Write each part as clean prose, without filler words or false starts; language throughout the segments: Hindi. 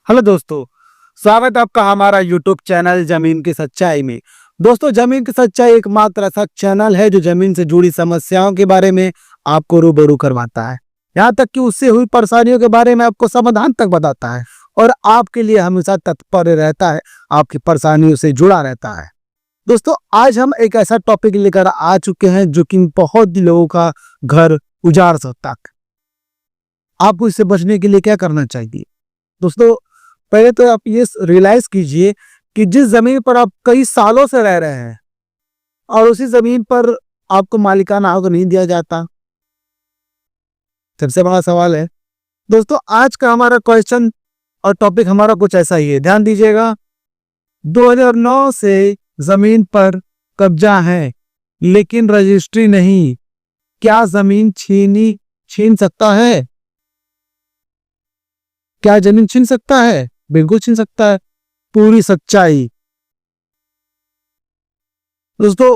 हेलो दोस्तों, स्वागत है आपका हमारा यूट्यूब चैनल जमीन की सच्चाई में। दोस्तों, जमीन की सच्चाई एकमात्र ऐसा चैनल है जो जमीन से जुड़ी समस्याओं के बारे में आपको रूबरू करवाता है, यहाँ तक कि उससे हुई परेशानियों के बारे में आपको समाधान तक बताता है और आपके लिए हमेशा तत्पर रहता है, आपकी परेशानियों से जुड़ा रहता है। दोस्तों, आज हम एक ऐसा टॉपिक लेकर आ चुके हैं जो कि बहुत ही लोगों का घर उजाड़ सकता है। आपको इससे बचने के लिए क्या करना चाहिए? दोस्तों, पहले तो आप ये रियलाइज कीजिए कि जिस जमीन पर आप कई सालों से रह रहे हैं और उसी जमीन पर आपको मालिकाना हक नहीं दिया जाता, सबसे बड़ा सवाल है। दोस्तों, आज का हमारा क्वेश्चन और टॉपिक हमारा कुछ ऐसा ही है, ध्यान दीजिएगा। 2009 से जमीन पर कब्जा है लेकिन रजिस्ट्री नहीं, क्या जमीन छीन सकता है? क्या जमीन छीन सकता है? बिल्कुल छीन सकता है। पूरी सच्चाई। दोस्तों,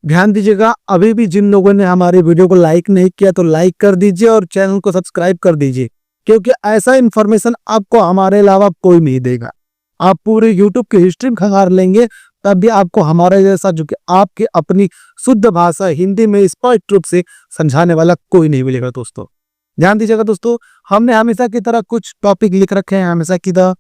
ध्यान दीजिएगा, अभी भी जिन लोगों ने हमारे वीडियो को लाइक नहीं किया तो लाइक कर दीजिए और चैनल को सब्सक्राइब कर दीजिए, क्योंकि ऐसा इंफॉर्मेशन आपको हमारे अलावा कोई नहीं देगा। आप पूरे यूट्यूब की हिस्ट्री में खंगार लेंगे तब भी आपको हमारे जैसा, जो कि आपके अपनी शुद्ध भाषा हिंदी में स्पष्ट रूप से समझाने वाला कोई नहीं मिलेगा। दोस्तों, ध्यान दीजिएगा। दोस्तों, हमने हमेशा की तरह कुछ टॉपिक लिख रखे हैं, हमेशा की तरह।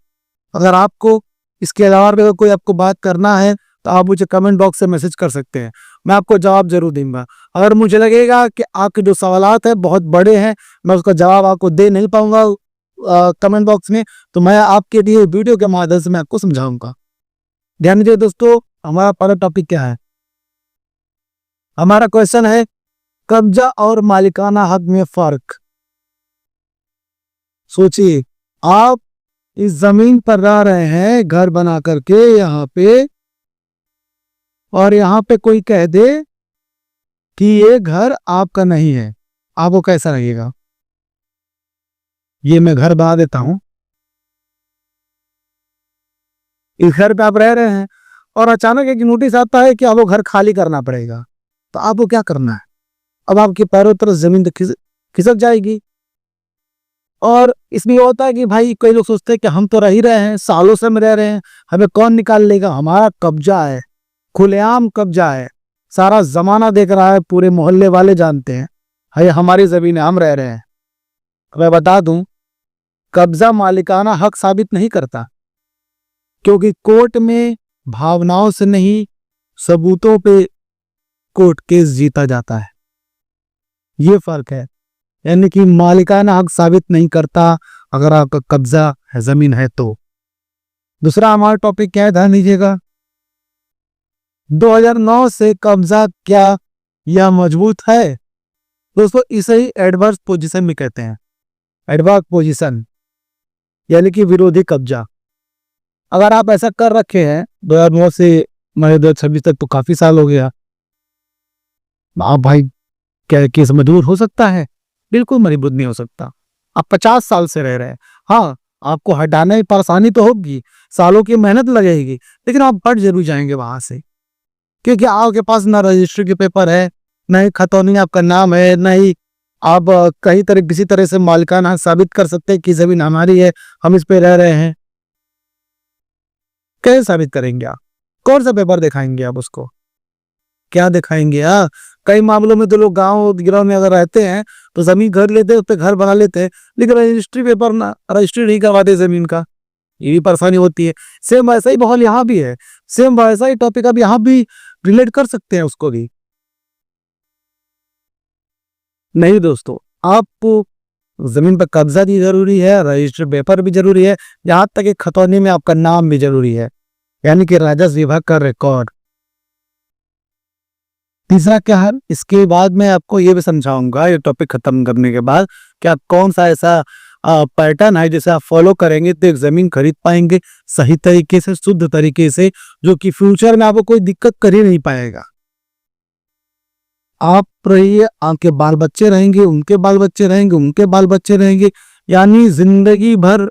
अगर आपको इसके अलावा भी अगर कोई आपको बात करना है तो आप मुझे कमेंट बॉक्स से मैसेज कर सकते हैं, मैं आपको जवाब जरूर दूंगा। अगर मुझे लगेगा कि आपके जो सवालात हैं बहुत बड़े हैं, मैं उसका जवाब आपको दे नहीं पाऊंगा कमेंट बॉक्स में, तो मैं आपके लिए वीडियो के माध्यम से मैं आपको समझाऊंगा। ध्यान दीजिए दोस्तों, हमारा पहला टॉपिक क्या है? हमारा क्वेश्चन है, कब्जा और मालिकाना हक में फर्क। सोचिए, आप इस जमीन पर रह रहे हैं घर बना करके यहाँ पे, और यहाँ पे कोई कह दे कि ये घर आपका नहीं है, आपको कैसा लगेगा? ये मैं घर बना देता हूं, इस घर पे आप रह रहे हैं और अचानक एक नोटिस आता है कि आपको घर खाली करना पड़ेगा, तो आपको क्या करना है? अब आपके पैरों तरफ जमीन तो खिसक जाएगी। और इसमें ये होता है कि भाई, कई लोग सोचते हैं कि हम तो रह ही रहे हैं, सालों से हम रह रहे हैं, हमें कौन निकाल लेगा? हमारा कब्जा है, खुलेआम कब्जा है, सारा जमाना देख रहा है, पूरे मोहल्ले वाले जानते हैं है हमारी जमीन है, हम रह रहे हैं। मैं बता दूं, कब्जा मालिकाना हक साबित नहीं करता, क्योंकि कोर्ट में भावनाओं से नहीं, सबूतों पे कोर्ट केस जीता जाता है। ये फर्क है। यानी कि मालिकाना हक साबित नहीं करता अगर आपका कब्जा है, जमीन है तो। दूसरा हमारा टॉपिक क्या है, ध्यान दीजिएगा। 2009 से कब्जा क्या यह मजबूत है? दोस्तों, इसे ही एडवर्स पोजीशन में कहते हैं। एडवर्स पोजीशन यानी कि विरोधी कब्जा। अगर आप ऐसा कर रखे हैं 2009 से 2026 तक, तो काफी साल हो गया। आप भाई, क्या केस मजबूत हो सकता है? बिल्कुल मजबूत नहीं हो सकता। आप 50 साल से रह रहे हैं, हाँ, आपको हटाने में परेशानी तो होगी, सालों की मेहनत लगेगी, लेकिन आप हट जरूर जाएंगे वहां से, क्योंकि आपके पास ना रजिस्ट्री के पेपर है, ना ही खतौनी आपका नाम है, ना ही आप कहीं तरह किसी तरह से मालिकाना साबित कर सकते हैं कि जमीन हमारी है, हम इस पे रह रहे हैं। कैसे साबित करेंगे आप? कौन सा पेपर दिखाएंगे आप उसको? क्या दिखाएंगे? कई मामलों में तो लोग गांव गिराव में अगर रहते हैं तो जमीन घर लेते हैं, उस पर घर बना लेते हैं, लेकिन रजिस्ट्री पेपर ना, रजिस्ट्री नहीं करवाते जमीन का। ये भी परेशानी होती है। सेम वैसा ही माहौल यहाँ भी है, सेम वैसा ही टॉपिक अब यहाँ भी रिलेट कर सकते हैं उसको भी। नहीं दोस्तों, आपको जमीन पर कब्जा भी जरूरी है, रजिस्ट्री पेपर भी जरूरी है, यहाँ तक कि खतौनी में आपका नाम भी जरूरी है, यानी कि राजस्व विभाग का रिकॉर्ड। तीसरा क्या है, इसके बाद मैं आपको ये भी समझाऊंगा, ये टॉपिक खत्म करने के बाद, कि आप कौन सा ऐसा पैटर्न है जिसे आप फॉलो करेंगे तो एक जमीन खरीद पाएंगे सही तरीके से, शुद्ध तरीके से, जो कि फ्यूचर में आपको कोई दिक्कत कर ही नहीं पाएगा। आप रहिए, आपके बाल बच्चे रहेंगे, उनके बाल बच्चे रहेंगे, उनके बाल बच्चे रहेंगे, यानी जिंदगी भर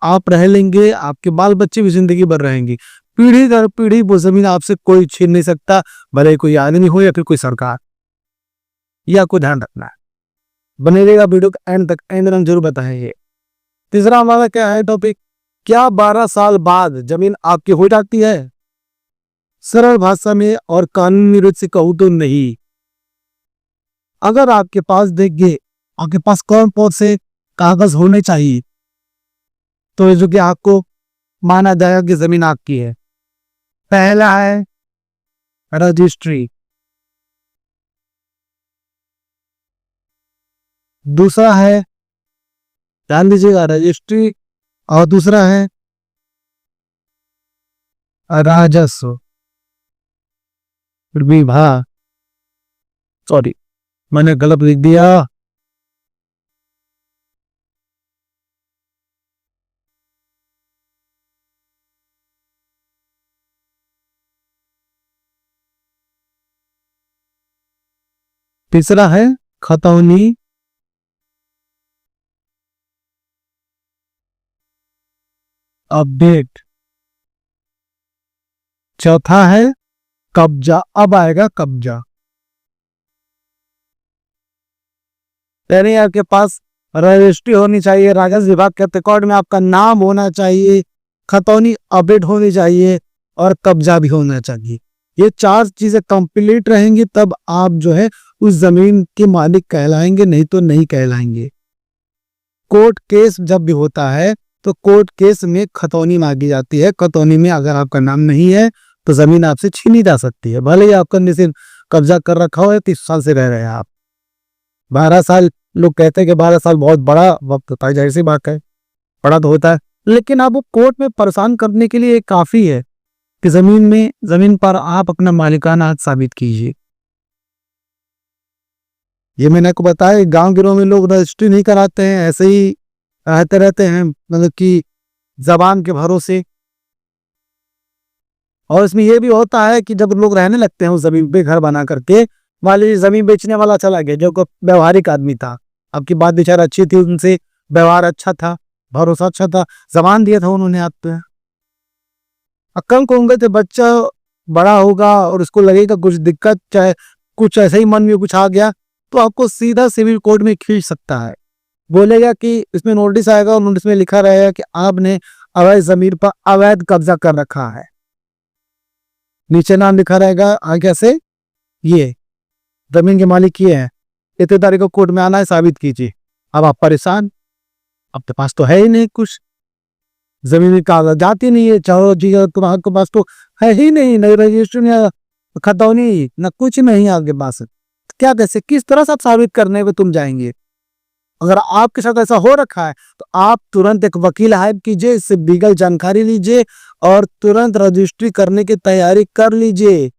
आप रह लेंगे, आपके बाल बच्चे भी जिंदगी भर रहेंगे। पीढ़ी दर पीढ़ी वो जमीन आपसे कोई छीन नहीं सकता, भले कोई आदमी हो या फिर कोई सरकार। यह आपको ध्यान रखना है। बने रहेगा वीडियो का एंड तक, एंड जरूर बताएंगे। तीसरा हमारा क्या है टॉपिक, क्या 12 साल बाद जमीन आपकी हो जाती है? सरल भाषा में और कानूनी रूप से कहूं तो नहीं। अगर आपके पास देखिए, आपके पास कौन कौन से कागज होने चाहिए तो जो कि आपको माना जाएगा कि जमीन आपकी है। पहला है रजिस्ट्री, दूसरा है, ध्यान दीजिएगा, रजिस्ट्री, और दूसरा है राजस्व विभाग। सॉरी, मैंने गलत लिख दिया। तीसरा है खतौनी अपडेट। चौथा है कब्जा। अब आएगा कब्जा, यानी आपके पास रजिस्ट्री होनी चाहिए, राजस्व विभाग के रिकॉर्ड में आपका नाम होना चाहिए, खतौनी अपडेट होनी चाहिए और कब्जा भी होना चाहिए। ये 4 चीजें कंप्लीट रहेंगी तब आप जो है उस जमीन के मालिक कहलाएंगे, नहीं तो नहीं कहलाएंगे। कोर्ट केस जब भी होता है तो कोर्ट केस में खतौनी मांगी जाती है। खतौनी में अगर आपका नाम नहीं है तो जमीन आपसे छीनी जा सकती है, भले ही आपका निश्चित कब्जा कर रखा हो, 30 साल से रह रहे हैं आप। 12 साल, लोग कहते हैं कि 12 साल बहुत बड़ा वक्त होता है, जाहिर सी बात है, बड़ा तो होता है, लेकिन आप वो कोर्ट में परेशान करने के लिए काफी है कि जमीन पर आप अपना मालिकाना हक साबित कीजिए। ये मैंने आपको बताया, गांव गिरोह में लोग रजिस्ट्री नहीं कराते हैं, ऐसे ही रहते रहते हैं, मतलब कि जबान के भरोसे। और इसमें यह भी होता है कि जब लोग रहने लगते हैं उस जमीन पे घर बना करके, मान लीजिए जमीन बेचने वाला चला गया जो को व्यवहारिक आदमी था, आपकी बात विचार अच्छी थी, उनसे व्यवहार अच्छा था, भरोसा अच्छा था, जबान दिया था उन्होंने आप पे, कल को उनके बच्चा बड़ा होगा और उसको लगेगा कुछ दिक्कत, चाहे कुछ ऐसा ही मन में कुछ आ गया, तो आपको सीधा सिविल कोर्ट में खींच सकता है। बोलेगा कि इसमें नोटिस आएगा और नोटिस में लिखा रहेगा कि आपने अवैध जमीन पर अवैध कब्जा कर रखा है, नीचे नाम लिखा रहेगा आगे से, ये जमीन के मालिक ये है, इतने तारीख को कोर्ट में आना है, साबित कीजिए। अब आप परेशान, आपके पास तो है ही नहीं कुछ, जमीन में कागजात ही नहीं है, चाहो जी तुम्हारे पास तो है ही नहीं, न रजिस्ट्री न खतौनी न कुछ नहीं आपके पास, क्या कैसे किस तरह से आप साबित करने पे तुम जाएंगे? अगर आपके साथ ऐसा हो रखा है तो आप तुरंत एक वकील हायर कीजिए, इससे लीगल जानकारी लीजिए और तुरंत रजिस्ट्री करने की तैयारी कर लीजिए,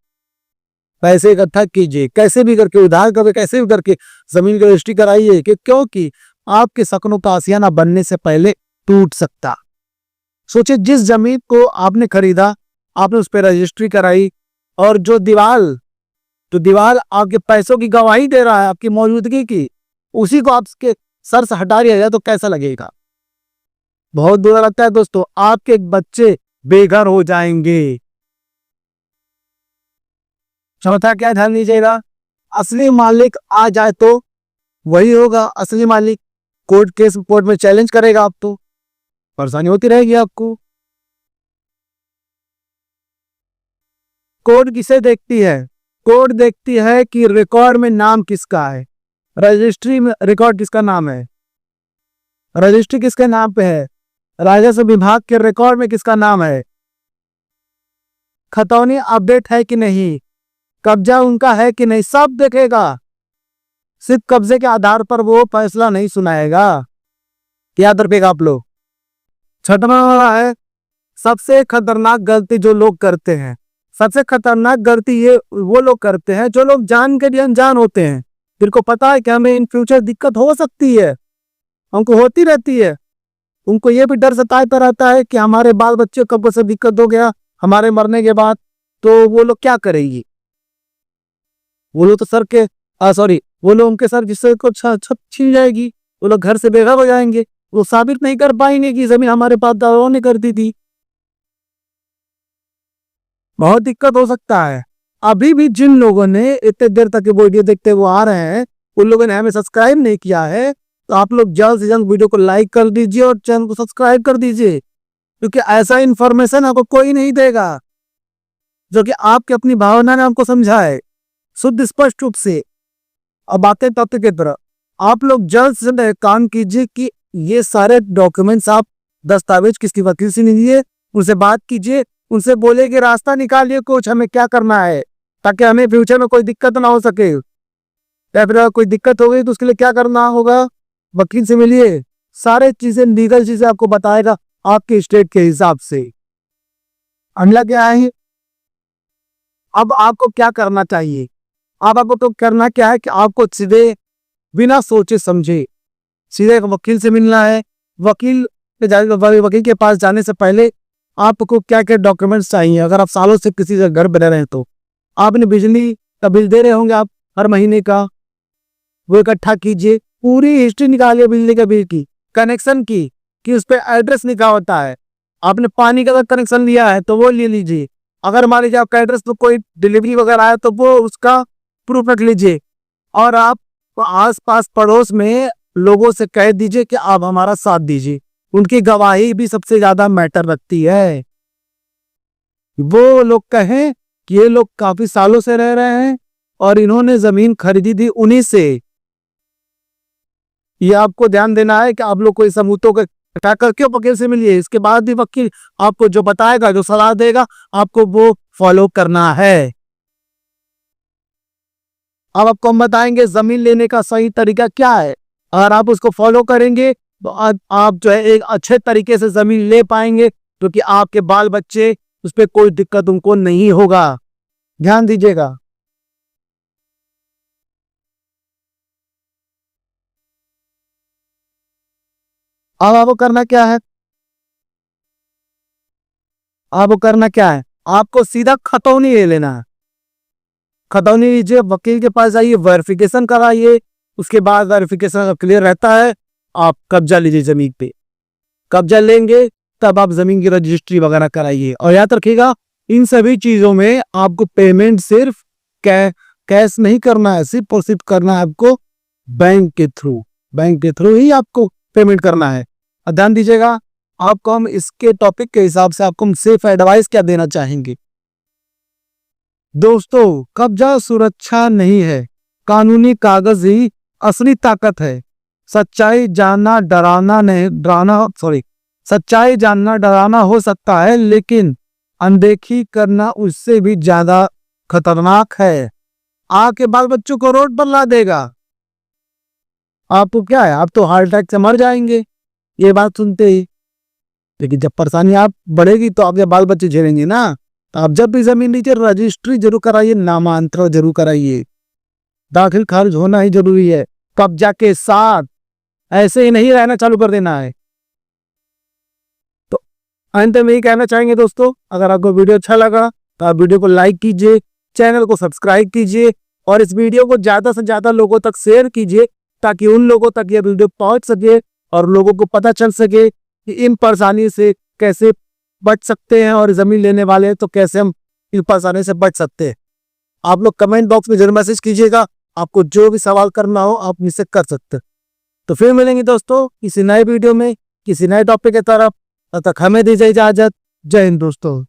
पैसे इकट्ठा कीजिए, कैसे भी करके उधार करके कैसे भी करके जमीन की रजिस्ट्री कराइए, क्योंकि आपके सपनों का आशियाना बनने से पहले टूट सकता। सोचिए, जिस जमीन को आपने खरीदा, आपने उस पर रजिस्ट्री कराई, और जो दीवार आपके पैसों की गवाही दे रहा है, आपकी मौजूदगी की, उसी को आपके सर से हटा दिया जाए तो कैसा लगेगा? बहुत बुरा लगता है दोस्तों, आपके बच्चे बेघर हो जाएंगे। चौथा क्या ध्यान दीजिएगा, असली मालिक आ जाए तो वही होगा असली मालिक, कोर्ट में चैलेंज करेगा आप तो परेशानी होती रहेगी आपको। कोर्ट किसे देखती है? कोर्ट देखती है कि रिकॉर्ड में नाम किसका है, रजिस्ट्री में रिकॉर्ड किसका नाम है, रजिस्ट्री किसके नाम पे है, राजस्व विभाग के रिकॉर्ड में किसका नाम है, खतौनी अपडेट है कि नहीं, कब्जा उनका है कि नहीं, सब देखेगा। सिर्फ कब्जे के आधार पर वो फैसला नहीं सुनाएगा, याद रखिएगा आप लोग। छठवां वाला है सबसे खतरनाक गलती जो लोग करते हैं। सबसे खतरनाक गलती ये वो लोग करते हैं जो लोग जान के भी अनजान होते हैं, जिनको पता है कि हमें इन फ्यूचर दिक्कत हो सकती है, हमको होती रहती है, उनको ये भी डर सताता रहता है कि हमारे बाल बच्चे कब से दिक्कत हो गया हमारे मरने के बाद, तो वो लोग क्या करेंगी, वो लोग तो सर के वो लोग उनके सर जिससे को छत छीन जाएगी, वो लोग घर से बेघर हो जाएंगे, वो साबित नहीं कर पाएंगे कि जमीन हमारे पास दादाओं ने कर दी थी, बहुत दिक्कत हो सकता है। अभी भी जिन लोगों ने इतने देर तक वीडियो देखते हुए आ रहे हैं, उन लोगों ने हमें सब्सक्राइब नहीं किया है, तो आप लोग जल्द से जल्द वीडियो को लाइक कर दीजिए और चैनल को सब्सक्राइब कर दीजिए, क्योंकि ऐसा इंफॉर्मेशन आपको कोई नहीं देगा जो कि आपकी अपनी भावना ने आपको समझाए शुद्ध स्पष्ट रूप से। अब बातें तथ्य की तरह, आप लोग जल्द से जल्द काम कीजिए कि ये सारे डॉक्यूमेंट्स आप दस्तावेज किसी वकील से लीजिए, उनसे बात कीजिए, उनसे बोले कि रास्ता निकालिए कुछ हमें क्या करना है, ताकि हमें फ्यूचर में कोई दिक्कत ना हो सके। या फिर कोई दिक्कत हो गई तो उसके लिए क्या करना होगा, वकील से मिलिए, सारे चीजें लीगल चीजें आपको बताएगा आपके स्टेट के हिसाब से। अगला क्या है, अब आपको क्या करना चाहिए। अब आपको तो करना क्या है कि आपको सीधे बिना सोचे समझे सीधे वकील से मिलना है। वकील के पास जाने से पहले आपको क्या क्या डॉक्यूमेंट्स चाहिए। अगर आप सालों से किसी से घर बने रहे हैं तो आपने बिजली का बिल दे रहे होंगे आप हर महीने का, वो इकट्ठा कीजिए, पूरी हिस्ट्री निकालिए बिजली का बिल की, कनेक्शन की, कि उस पर एड्रेस लिखा होता है। आपने पानी का कनेक्शन लिया है तो वो ले लीजिए। अगर मान लीजिए आपका एड्रेस तो कोई डिलीवरी वगैरह है तो वो उसका प्रूफ रख लीजिए। और आप आस-पास पड़ोस में लोगों से कह दीजिए कि आप हमारा साथ दीजिए, उनकी गवाही भी सबसे ज्यादा मैटर रखती है। वो लोग कहें कि ये लोग काफी सालों से रह रहे हैं और इन्होंने जमीन खरीदी थी उन्हीं से। ये आपको ध्यान देना है कि आप लोग कोई सबूतों को इकट्ठा करके वकील से मिलिए। इसके बाद भी वकील आपको जो बताएगा, जो सलाह देगा, आपको वो फॉलो करना है। अब आपको हम बताएंगे जमीन लेने का सही तरीका क्या है। अगर आप उसको फॉलो करेंगे तो आप जो है एक अच्छे तरीके से जमीन ले पाएंगे, जो कि आपके बाल बच्चे उस पर कोई दिक्कत उनको नहीं होगा। ध्यान दीजिएगा। अब आपको करना क्या है, आपको करना क्या है, आपको सीधा खतौनी ले लेना है। खतौनी लीजिए, वकील के पास जाइए, वेरिफिकेशन कराइए। उसके बाद वेरिफिकेशन क्लियर रहता है, आप कब्जा लीजिए जमीन पे। कब्जा लेंगे तब आप जमीन की रजिस्ट्री वगैरह कराइए। और याद रखिएगा, इन सभी चीजों में आपको पेमेंट सिर्फ कैश नहीं करना है, सिर्फ और सिर्फ करना है आपको बैंक के थ्रू। बैंक के थ्रू ही आपको पेमेंट करना है। और ध्यान दीजिएगा, आपको हम इसके टॉपिक के हिसाब से आपको हम सिर्फ एडवाइस क्या देना चाहेंगे। दोस्तों, कब्जा सुरक्षा नहीं है, कानूनी कागज ही असली ताकत है। सच्चाई जानना डराना हो सकता है, लेकिन अनदेखी करना उससे भी ज्यादा खतरनाक है। आपके बाल बच्चों को रोड पर ला देगा। आपको क्या है, आप तो हार्ट अटैक से मर जाएंगे ये बात सुनते ही। लेकिन जब परेशानी आप बढ़ेगी तो आप जब बाल बच्चे झेलेंगे ना, तो आप जब भी जमीन लीजिए रजिस्ट्री जरूर कराइए, नामांतरण जरूर कराइए। दाखिल खारिज होना ही जरूरी है। कब्जा के साथ ऐसे ही नहीं रहना चालू कर देना है। तो अंत में यही कहना चाहेंगे दोस्तों, अगर आपको वीडियो अच्छा लगा तो आप वीडियो को लाइक कीजिए, चैनल को सब्सक्राइब कीजिए और इस वीडियो को ज्यादा से ज्यादा लोगों तक शेयर कीजिए, ताकि उन लोगों तक ये वीडियो पहुंच सके और लोगों को पता चल सके कि इन परेशानी से कैसे बच सकते हैं और जमीन लेने वाले हैं तो कैसे हम इन परेशानी से बच सकते हैं। आप लोग कमेंट बॉक्स में जरूर मैसेज कीजिएगा, आपको जो भी सवाल करना हो आप मुझसे कर सकते हैं। तो फिर मिलेंगे दोस्तों किसी नए वीडियो में, किसी नए टॉपिक की तरफ। तब तक हमें दीजिए इजाजत। जय हिंद दोस्तों।